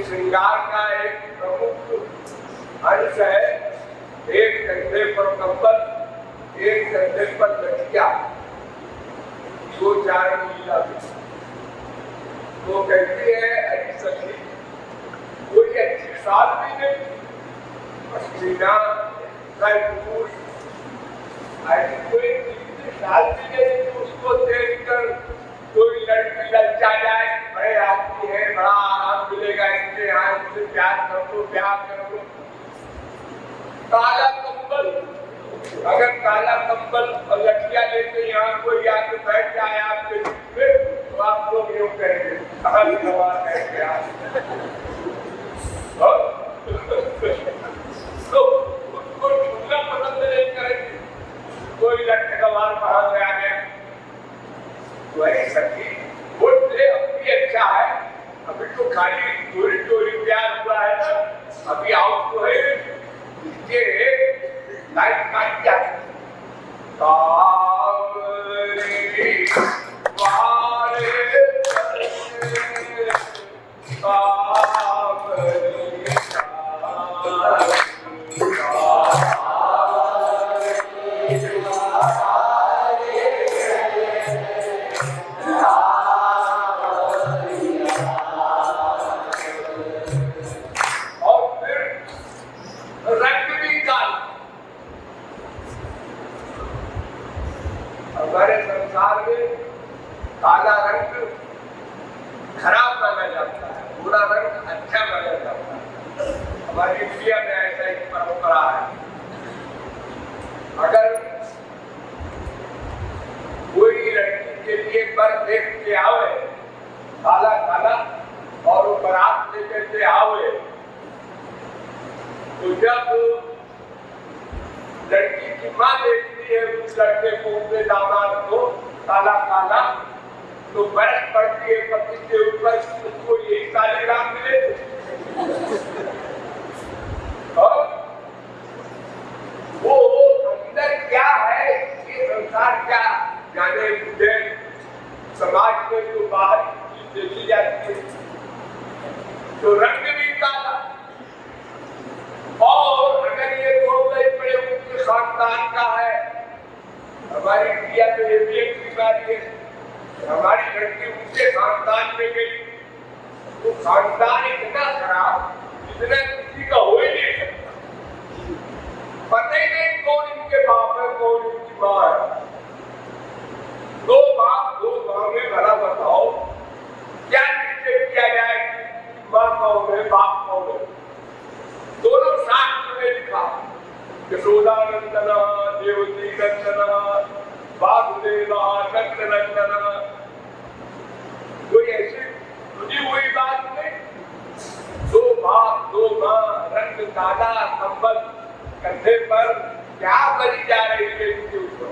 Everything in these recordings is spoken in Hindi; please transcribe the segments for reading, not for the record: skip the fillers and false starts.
श्रृंगार का एक प्रमुख अंश है। एक कंधे पर कंबल, एक कंधे पर लठिया, दो चार लीला। तो कहती है अरे सखी कोई अच्छी साल भी नहीं, पसीना पुरुष ऐसी कोई साल भी नहीं तो उसको देखकर कोई लड़की ललचा जाए, बड़े आदमी है, बड़ा आराम मिलेगा इनके यहाँ, इनसे प्यार कर लो, प्यार कर लो। काला कंबल, अगर काला कंबल और लठिया लेके यहाँ कोई आके बैठ जाए आपके पे, तो आप लोग यूँ कहेंगे कहाँ से सवाल है क्या? तो उसको छूना पसंद नहीं करेंगे। कोई लट्ठे का मार पहाड़ में आ गया, वही सखी बोलते अभी अच्छा है, अभी तो खाली चोरी चोरी प्यार हुआ है ना, अभी आउट तो है, इसके लाइट काट दिया। हमारे संसार में काला रंग खराब माना जाता है, बुरा रंग अच्छा माना जाता है। हमारी इंडिया में ऐसा एक परंपरा है। अगर कोई लड़की के लिए बर देख के आवे काला काला और वो बारात लेकर के आवे, तो जब लड़की की माँ देखती है उस लड़के को, अपने दामाद को काला काला, तो बरस पड़ती है पति के ऊपर, उसको यही काले राम मिले। और वो अंदर क्या है, ये संसार क्या जाने मुझे, समाज में जो बाहर देखी जाती है तो रंग भी काला। और अगर ये बड़े ऊंचे खानदान का है, हमारी इंडिया में ये भी एक बीमारी है, हमारी लड़की ऊंचे खानदान में गई तो खानदान इतना खराब जितना किसी का हो ही नहीं सकता। पता ही नहीं कौन इनके बाप है कौन इनकी माँ है। दो बाप दो गांव में भला बताओ क्या निश्चय किया जाए कि माँ कौन है बाप कौन है? दोनों शास्त्र में लिखा, यशोदानंदन देवती नंदन वासुदेवा नंद नंदन। कोई ऐसी जुड़ी हुई बात नहीं। दो बाप दो माँ, रंग काला कंबल, पर क्या बनी जा रही है इसके ऊपर?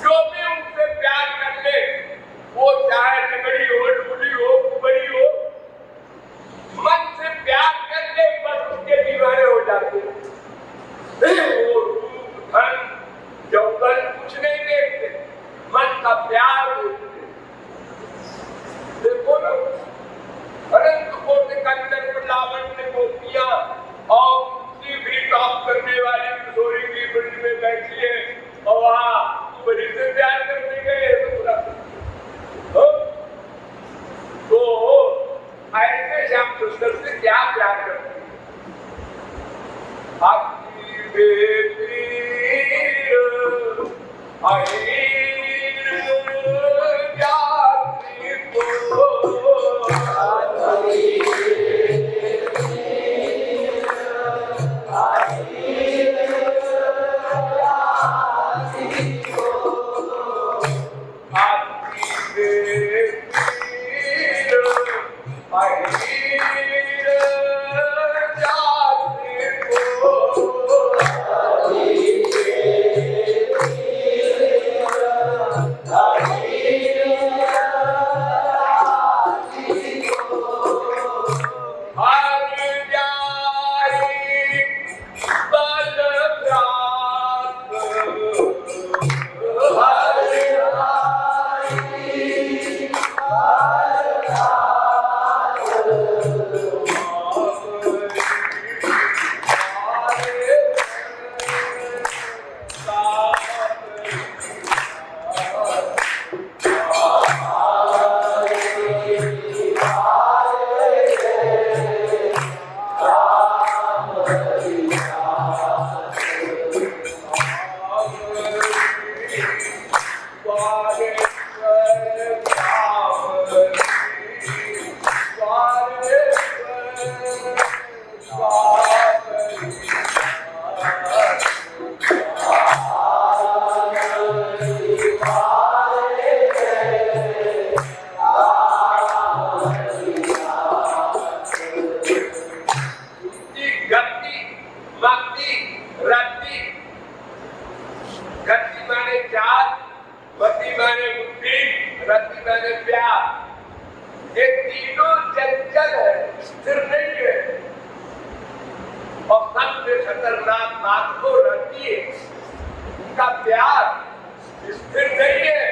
जो भी उनसे रति मैंने प्यार, ये तीनों चंचल है, स्थिर नहीं है। और सबसे खतरनाक बात तो रति है, उनका प्यार स्थिर नहीं है।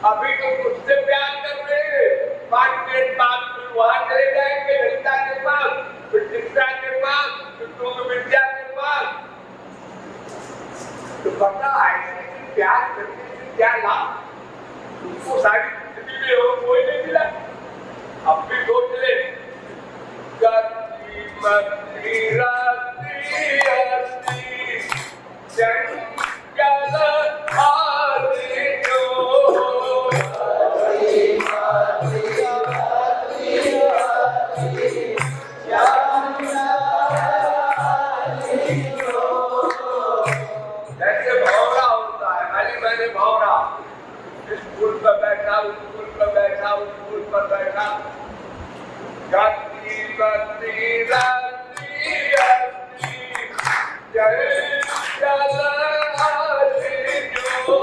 अभी तो मुझसे प्यार कर रहे हैं, 5 मिनट बाद फिर वहां चले जाएंगे ललिता के पास, फिर चित्रा के पास, फिर तुम विद्या के पास। तो पता है प्यार करने से क्या लाभ? तुमको सारी पृथ्वी में हो कोई नहीं मिला। अब भी सोच ले, गति मति रति रति चंचल आदि जो स्कूल पर बैठा, स्कूल पर बैठा, स्कूल पर बैठा, गति गति रति रति चंचल आदि जो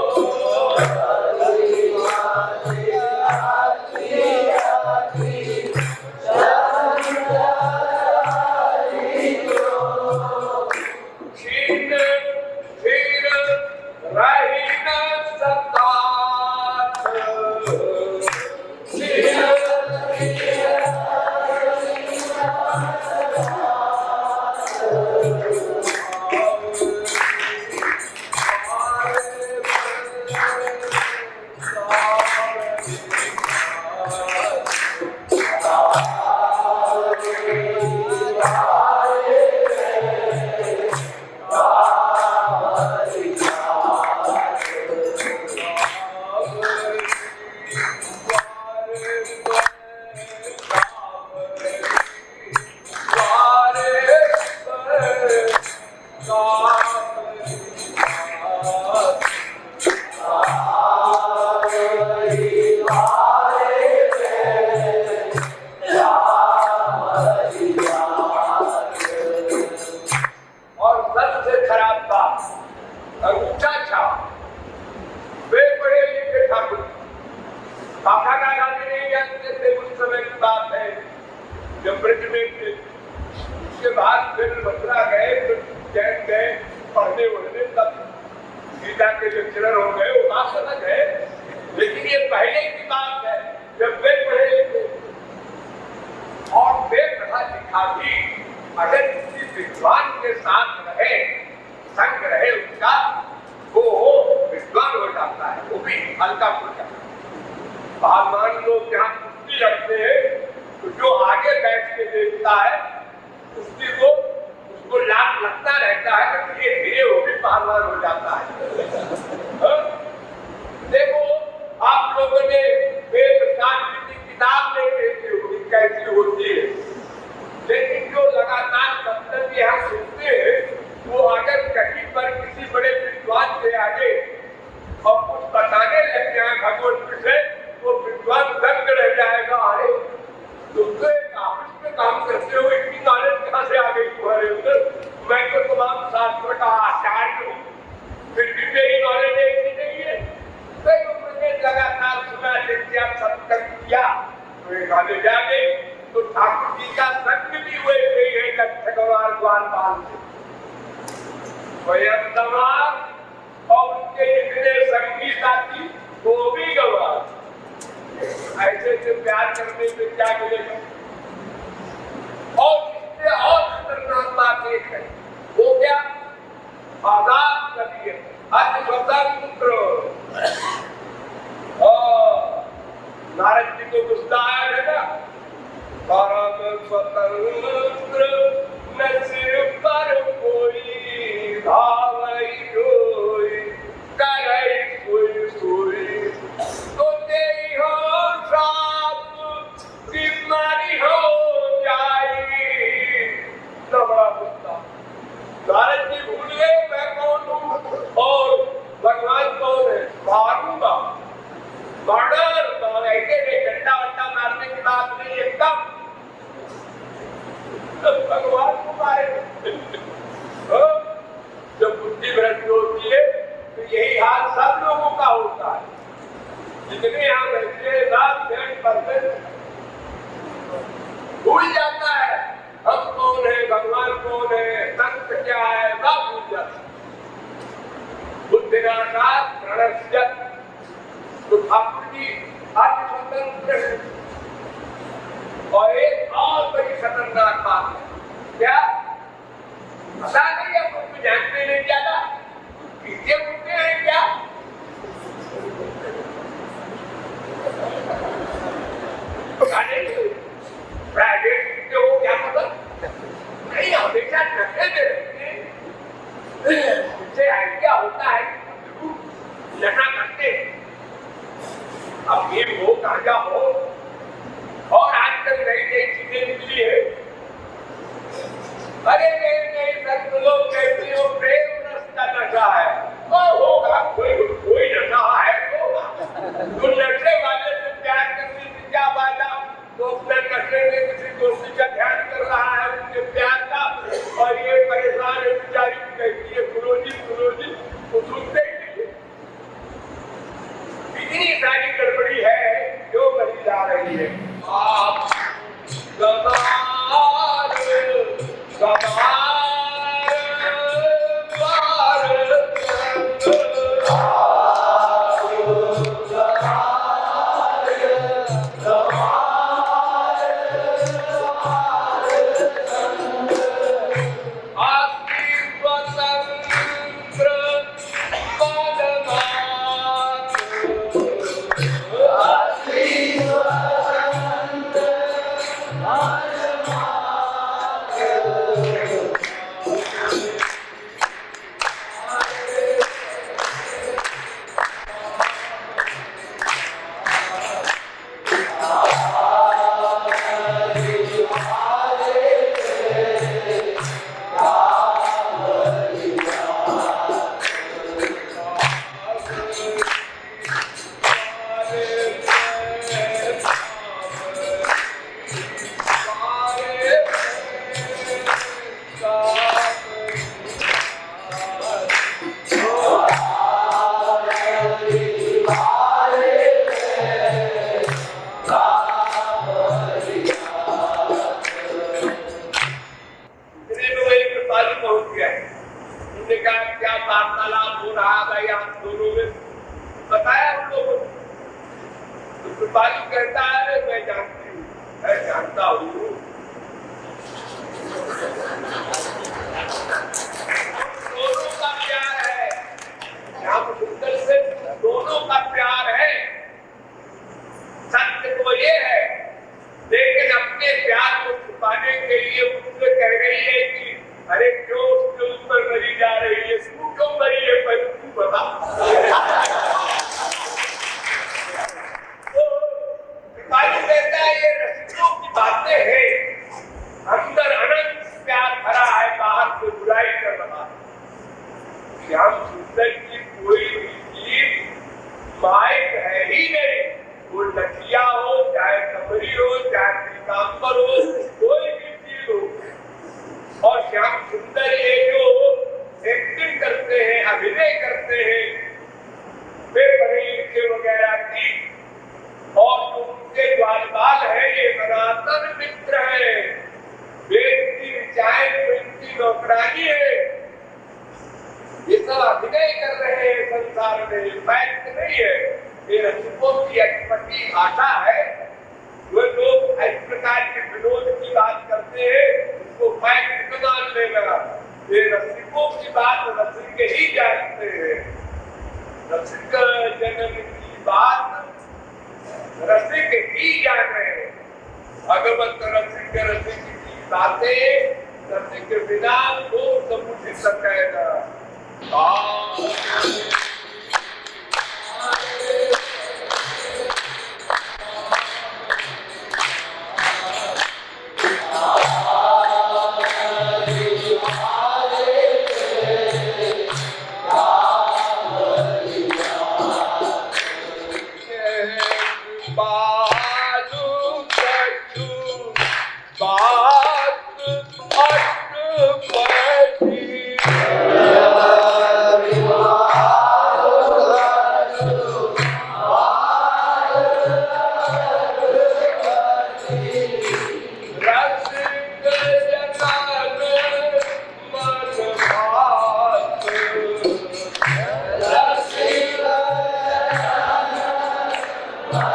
जितने यहाँ बैठे सब 10% भूल जाता है हम कौन है, भगवान कौन है, संत क्या है, सब भूल जाता है। बुद्धिनाशात् प्रणश्यत्। तो ठाकुर जी आत्म स्वतंत्र है। और एक और बड़ी खतरनाक बात है, क्या पता नहीं आप उनको जानते नहीं ज्यादा, पीछे उठते हैं क्या? प्राइवेट के हो क्या पता नहीं, हमेशा नशे में रहते हैं। इससे आइडिया होता है नशा करते हैं। अब ये हो गांजा हो, और आजकल नई नई चीजें निकली है। अरे नहीं संत लोग कहते हो प्रेम रस का नशा है, और होगा कोई नशा है तो नशे वाले से प्यार करने से क्या फायदा? तो अपने नशे में किसी दोस्ती का ध्यान कर रहा है, उनके प्यार का, और ये परेशान है बेचारी, कहती है गुरुजी वो सुनते ही नहीं। इतनी सारी गड़बड़ी है जो बनी जा रही है। आप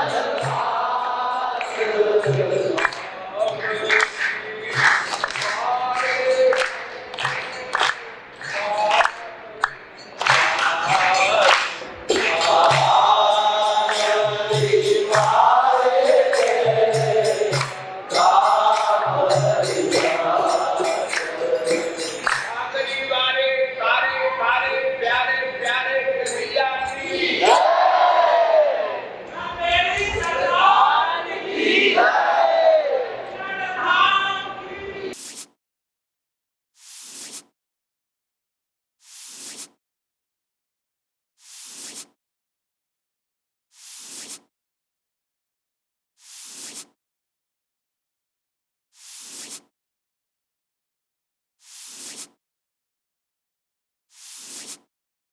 राजा